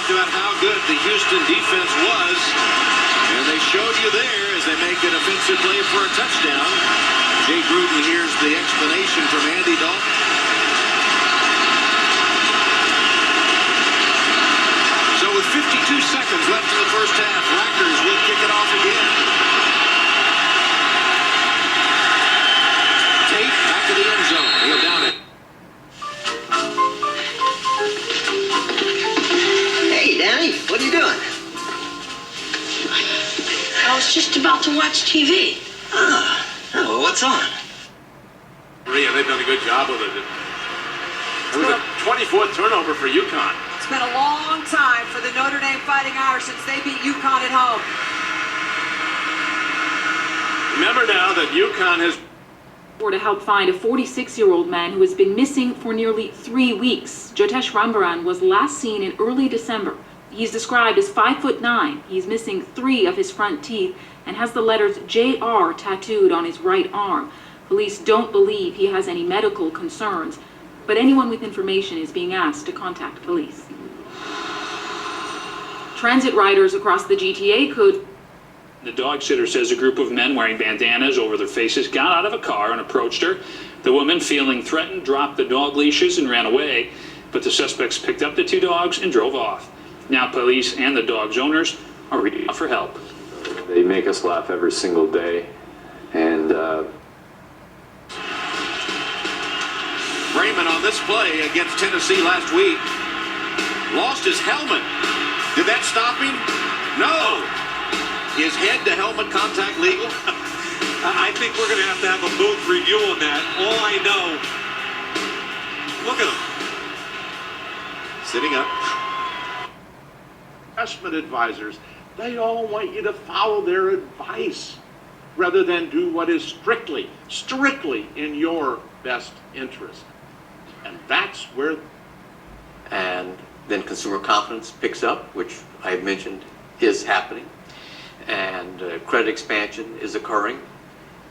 talked about how good the Houston defense was, and they showed you there as they make an offensive play for a touchdown. Jay Gruden hears the explanation from Andy Dalton. So with 52 seconds left in the first half, Rackers will kick it off again. Tate back to the end zone. He'll down it. Hey, Danny, what are you doing? I was just about to watch TV. Oh, what's on? Yeah, they've done a good job with it. It was a 24th turnover for UConn. It's been a long time for the Notre Dame Fighting Irish since they beat UConn at home. Remember now that UConn has... To help find a 46-year-old man who has been missing for nearly 3 weeks. Jotesh Rambaran was last seen in early December. He's described as 5'9". He's missing 3 of his front teeth and has the letters JR tattooed on his right arm. Police don't believe he has any medical concerns, but anyone with information is being asked to contact police. Transit riders across the GTA could... The dog sitter says a group of men wearing bandanas over their faces got out of a car and approached her. The woman, feeling threatened, dropped the dog leashes and ran away, but the suspects picked up the 2 dogs and drove off. Now police and the dog's owners are reaching out for help. They make us laugh every single day, and Raymond on this play against Tennessee last week lost his helmet. Did that stop him? No. Is head to helmet contact legal? I think we're going to have a booth review on that. All I know, look at him. Sitting up. Investment advisors, they all want you to follow their advice rather than do what is strictly in your best interest. And that's where... And then consumer confidence picks up, which I mentioned is happening. And credit expansion is occurring.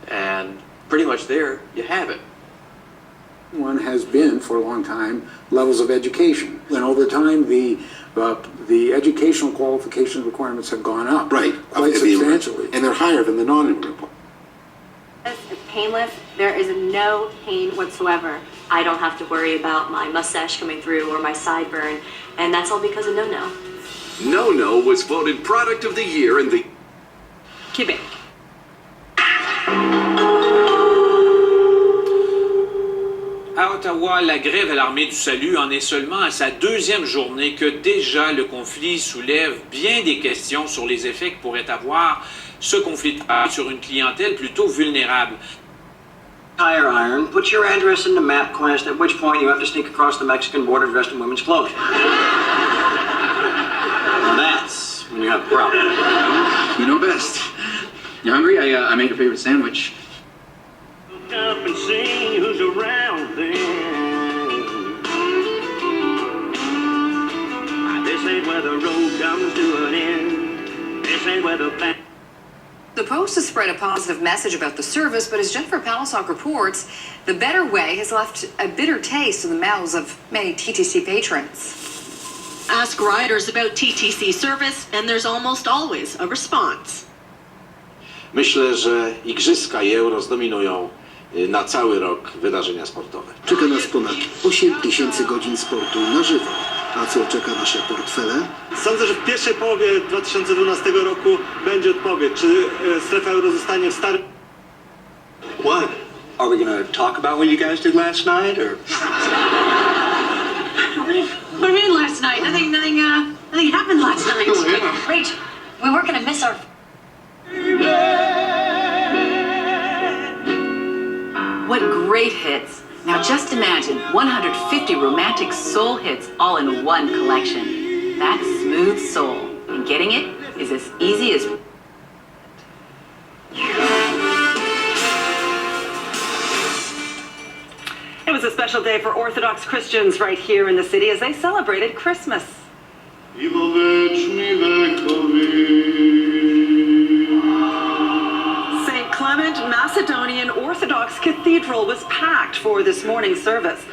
And pretty much there, you have it. One has been, for a long time, levels of education. And over time, the educational qualification requirements have gone up quite substantially. And they're higher than the non-immigrant. It's painless. There is no pain whatsoever. I don't have to worry about my mustache coming through or my sideburn, and that's all because of No-No. No-No was voted Product of the Year in the... Québec. À Ottawa, la grève à l'Armée du Salut en est seulement à sa 2e journée que déjà le conflit soulève bien des questions sur les effets que pourrait avoir ce conflit de travail sur une clientèle plutôt vulnérable. Tire iron, put your address in the map quest, at which point you have to sneak across the Mexican border dressed in women's clothes. Now that's when you have a problem. You know best. You hungry? I made your favorite sandwich. Look up and see who's around then. This ain't where the road comes to an end. This ain't where the back... The Post has spread a positive message about the service, but as Jennifer Palasock reports, the better way has left a bitter taste in the mouths of many TTC patrons. Ask riders about TTC service, and there's almost always a response. Myślę, że Igrzyska i Euro zdominują na cały rok wydarzenia sportowe. Czeka nas ponad 8 000 godzin sportu na żywo. A co czeka nasze portfele? Sądzę, że w pierwszej połowie 2012 roku będzie odpowiedź, czy strefa euro zostanie w starym... What? Are we going to talk about what you guys did last night, or...? What do you mean last night? Nothing happened last night. Oh, yeah. Rach, we weren't going to miss our... What great hits. Now just imagine 150 romantic soul hits all in one collection. That's smooth soul. And getting it is as easy as... It was a special day for Orthodox Christians right here in the city as they celebrated Christmas. St. Clement Macedonian Orthodox Cathedral was packed for this morning's service.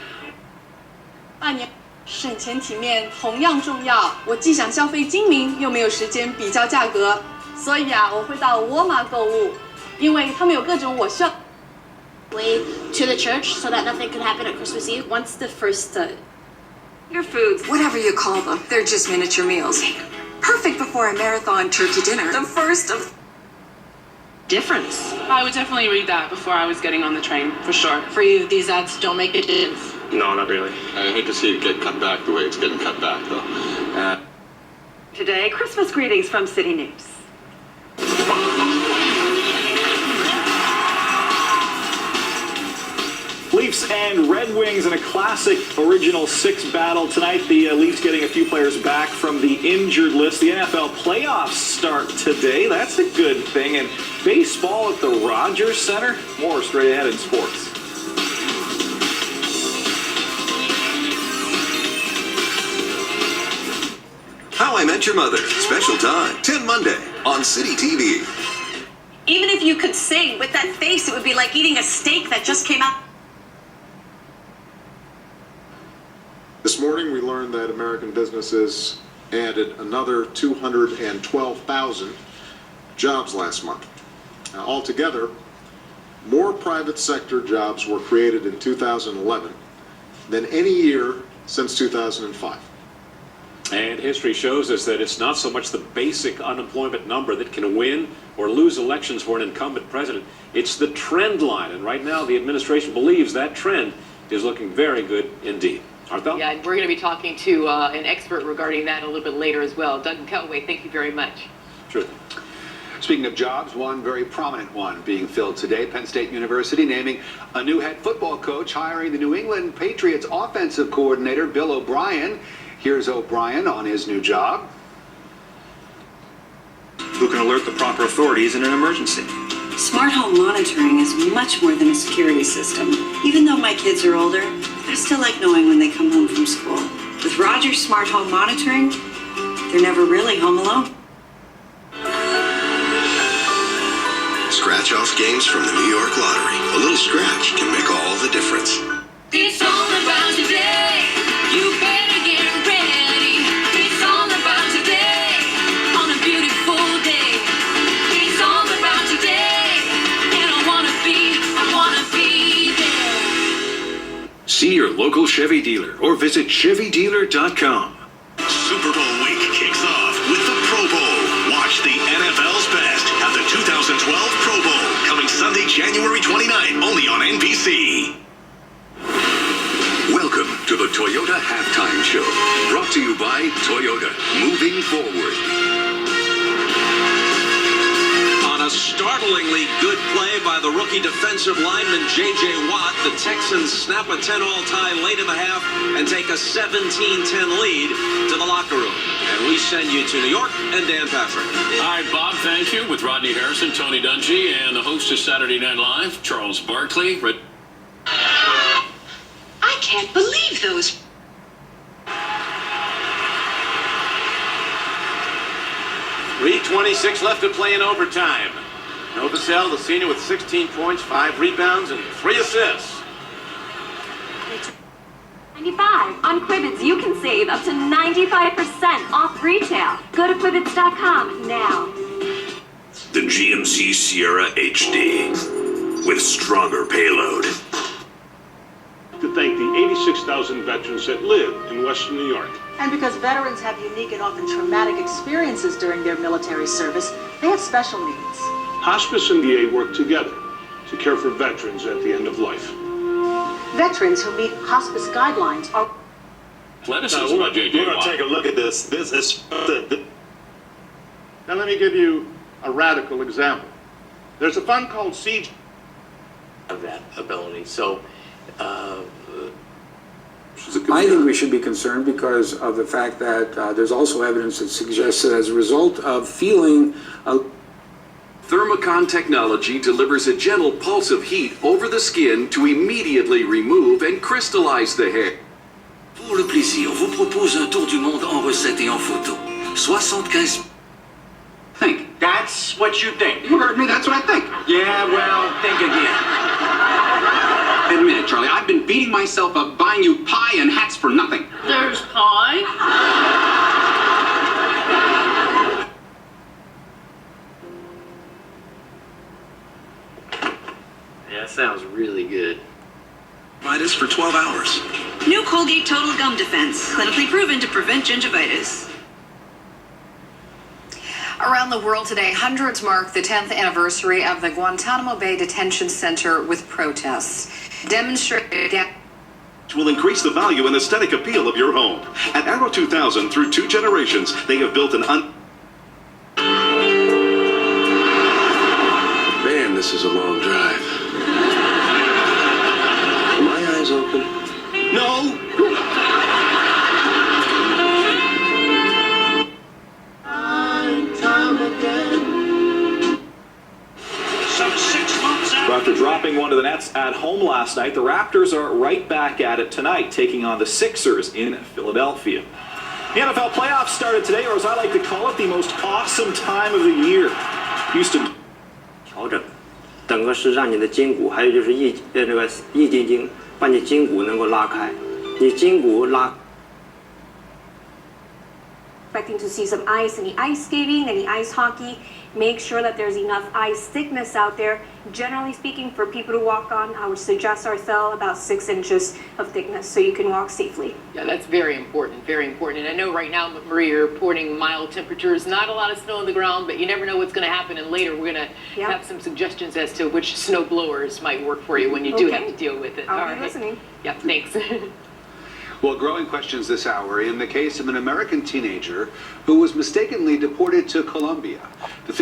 省钱体面同样重要，我既想消费精明，又没有时间比较价格，所以啊，我会到沃尔玛购物，因为他们有各种我需要。Way to the church so that nothing could happen at Christmas Eve. Once the first Your foods, whatever you call them, they're just miniature meals. Perfect before a marathon turkey dinner. The first of Difference. I would definitely read that before I was getting on the train, for sure. For you, these ads don't make a difference. No, not really. I hate to see it get cut back the way it's getting cut back, though. Today, Christmas greetings from City News. Leafs and Red Wings in a classic original six battle tonight. The Leafs getting a few players back from the injured list. The NFL playoffs start today. That's a good thing. And baseball at the Rogers Center. More straight ahead in sports. How I Met Your Mother. Special time. 10 Monday on City TV. Even if you could sing with that face, it would be like eating a steak that just came out. This morning, we learned that American businesses added another 212,000 jobs last month. Now, altogether, more private sector jobs were created in 2011 than any year since 2005. And history shows us that it's not so much the basic unemployment number that can win or lose elections for an incumbent president. It's the trend line. And right now, the administration believes that trend is looking very good indeed. Arthel? Yeah, and we're going to be talking to an expert regarding that a little bit later as well. Doug Callaway, thank you very much. Sure. Speaking of jobs, one very prominent one being filled today. Penn State University naming a new head football coach, hiring the New England Patriots offensive coordinator, Bill O'Brien. Here's O'Brien on his new job. Who can alert the proper authorities in an emergency? Smart home monitoring is much more than a security system. Even though my kids are older, I still like knowing when they come home from school. With Rogers Smart Home Monitoring, they're never really home alone. Scratch off games from the New York Lottery. A little scratch can make all the difference. It's all about today. You better get ready. It's all about today. On a beautiful day. It's all about today. And I wanna be there. See your local Chevy dealer or visit ChevyDealer.com. Superbowl week kicks off with the Pro Bowl. Watch the NFL's best at the 2012 Pro Bowl, coming Sunday, January 29th, only on NBC. Welcome to the Toyota Halftime Show, brought to you by Toyota, moving forward. On a startlingly good play by the rookie defensive lineman J.J. Watt, the Texans snap a 10-all tie late in the half and take a 17-10 lead to the locker room. And we send you to New York and Dan Patrick. All right, Bob, thank you. With Rodney Harrison, Tony Dungy, and the host of Saturday Night Live, Charles Barkley. I can't believe those. .326 left to play in overtime. Novosel, the senior, with 16 points, 5 rebounds, and 3 assists. 95. On Quibbits, you can save up to 95% off retail. Go to Quibbits.com now. The GMC Sierra HD with stronger payload. To thank the 86,000 veterans that live in Western New York. And because veterans have unique and often traumatic experiences during their military service, they have special needs. Hospice and VA work together to care for veterans at the end of life. Veterans who meet hospice guidelines are... Athleticism by J.J. We're going to take a look at this. This is... Now let me give you a radical example. There's a fund called Siege... Of that ability. So, I think we should be concerned because of the fact that there's also evidence that suggests that as a result of feeling Thermocon technology delivers a gentle pulse of heat over the skin to immediately remove and crystallize the hair. Pour le plaisir, vous propose un tour du monde en recette et en photo. 75. Think. That's what you think. You heard me, that's what I think. Yeah, well, think again. Admit it, Charlie, I've been beating myself up buying you pie and hats for nothing. There's sounds really good. Gingivitis for 12 hours. New Colgate Total Gum Defense, clinically proven to prevent gingivitis. Around the world today, hundreds mark the 10th anniversary of the Guantanamo Bay Detention Center with protests. Demonstrated Will increase the value and aesthetic appeal of your home. At Arrow 2000, through 2 generations, they have built an Man, this is a long drive. Are my eyes open? No! After dropping one of the Nets at home last night, the Raptors are right back at it tonight, taking on the Sixers in Philadelphia. The NFL playoffs started today, or as I like to call it, the most awesome time of the year. Houston 调整，整个是让你的筋骨，还有就是这个易筋经，把你筋骨能够拉开，你筋骨拉。 Expecting to see some ice, any ice skating, any ice hockey. Make sure that there's enough ice thickness out there. Generally speaking, for people to walk on, I would suggest or sell about 6 inches of thickness so you can walk safely. Yeah, that's very important, very important. And I know right now, Marie, you're reporting mild temperatures, not a lot of snow on the ground, but you never know what's going to happen. And later, we're going to have some suggestions as to which snow blowers might work for you when you do have to deal with it. I'll be listening. Yeah, thanks. Well, growing questions this hour in the case of an American teenager who was mistakenly deported to Colombia. The